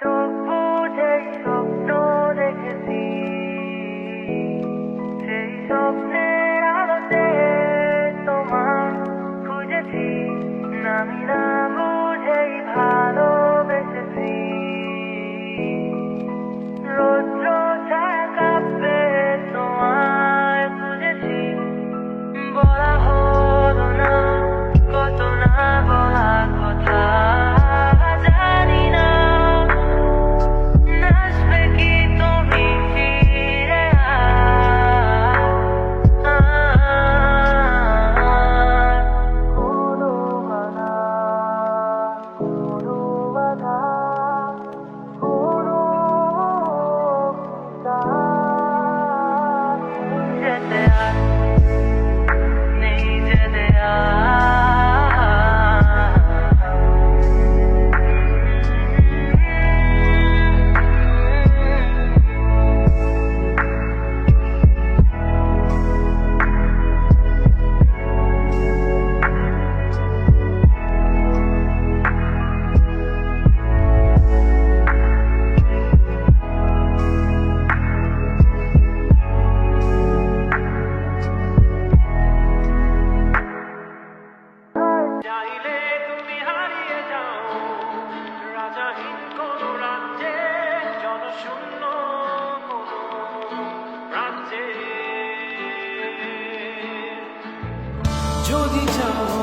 চোখ বুঝেই স্বপ্ন দেখেছি, সেই স্বপ্নের আলোতে তোমার খুঁজেছি, নামি না বুঝেই ভালোবেসেছি। রৌদ্র ছায়া কাঁপবে তোমায় খুঁজেছি, বলা হলো না কত না বলা কথা। জানি না আসবে কি তুমি ফিরে কোনো বাধা, কোনো বাধা, কোনো যেতে আর নেই যেতে চাইলে তুমি হারিয়ে যাও রাজাহীন কোন রাজ্যে, জনশূন্য কোন রাজ্যে। যদি চাও